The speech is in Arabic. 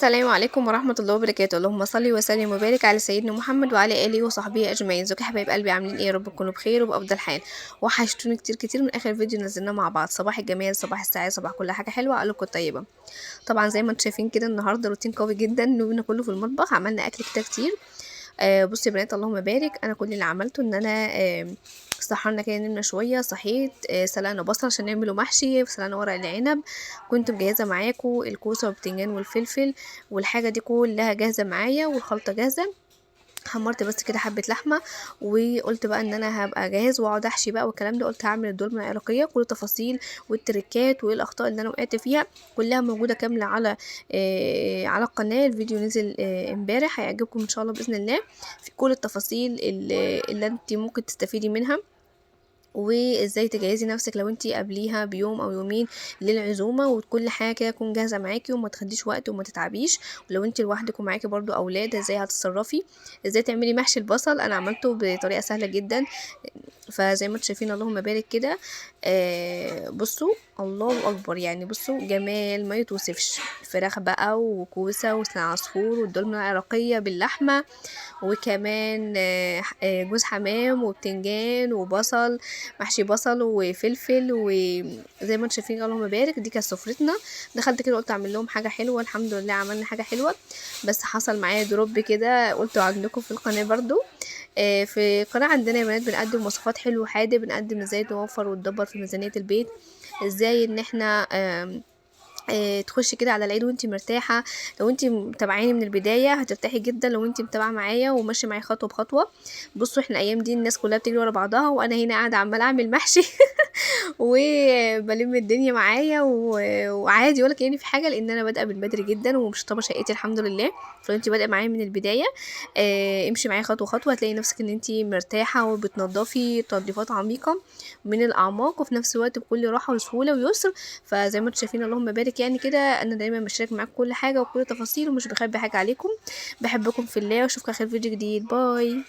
السلام عليكم ورحمة الله وبركاته. اللهم صل وسلم وبارك على سيدنا محمد وعلى آله وصحبه أجمعين. ازيكم يا حبايب قلبي، عاملين ايه؟ يا رب تكونوا بخير وبأفضل حال. وحشتوني كتير كتير من آخر فيديو نزلناه مع بعض. صباح الجمال، صباح السعادة، صباح كل حاجة حلوة، قلوبكم طيبة. طبعا زي ما انتم شايفين كده النهارده روتين قوي جدا، نوبنا كله في المطبخ، عملنا أكل كده كتير. بصوا يا بنات، اللهم بارك. انا كل اللي عملته ان انا سهرنا كده، نمنا شويه، صحيت سلقنا بصل عشان نعمله محشي، سلقنا ورق العنب. كنت مجهزه معاكم الكوسه والبتنجان والفلفل، والحاجه دي كلها جاهزه معايا، والخلطه جاهزه. حمرت بس كده حبه لحمه، وقلت بقى ان انا هبقى جاهز واقعد احشي بقى والكلام ده. قلت هعمل الدولمه العراقيه، كل التفاصيل والتركات وايه الاخطاء اللي انا وقعت فيها كلها موجوده كامله على القناه. الفيديو نزل امبارح، هيعجبكم ان شاء الله باذن الله، في كل التفاصيل اللي انت ممكن تستفيدي منها، وازاي تجهزي نفسك لو انتي قبليها بيوم او يومين للعزومه، وكل حاجه كده تكون جاهزه معاكي وما تاخديش وقت وما تتعبيش. ولو انتي لوحدك ومعاكي برضو اولاد، ازاي هتتصرفي، ازاي تعملي محشي البصل. انا عملته بطريقه سهله جدا، فزي ما انتم شايفين اللهم بارك كده. بصوا، الله اكبر يعني، بصوا جمال ما يتوصفش. فراخ بقى وكوسه وسنا عصفور والدولمه العراقيه باللحمه، وكمان جوز حمام وبتنجان وبصل، محشي بصل وفلفل. وزي ما انتم شايفين اللهم بارك، دي كانت سفرتنا. دخلت كده قلت اعمل لهم حاجه حلوه، الحمد لله عملنا حاجه حلوه. بس حصل معايا دروب كده، قلت عندكم في القناه برضو. في قناة عندنا يا بنات بنقدم وصفات حلو وحادق، بنقدم ازاي نوفر وندبر في ميزانية البيت، ازاي ان احنا تخشي كده على العيد وانتي مرتاحه. لو انتي متابعاني من البدايه هترتاحي جدا، لو انتي متابعه معايا وماشيه معايا خطوه بخطوه. بصوا احنا ايام دي الناس كلها بتجري ورا بعضها، وانا هنا قاعده عماله اعمل محشي وبلم الدنيا معايا وعادي ولا كأني في حاجه، لان انا بادئه من بدري جدا ومشطبه شقتي الحمد لله. فلو انتي بادئه معايا من البدايه، امشي معايا خطوه خطوه، هتلاقي نفسك ان انتي مرتاحه وبتنضفي تنظيفات عميقه من الاعماق، وفي نفس الوقت بكل راحه وسهوله ويسر. فزي ما انتم شايفين اللهم بارك يعني كده، انا دايما بشارك معاكم كل حاجه وكل تفاصيل، ومش بخبي حاجه عليكم. بحبكم في الله، واشوفكم اخر فيديو جديد. باي.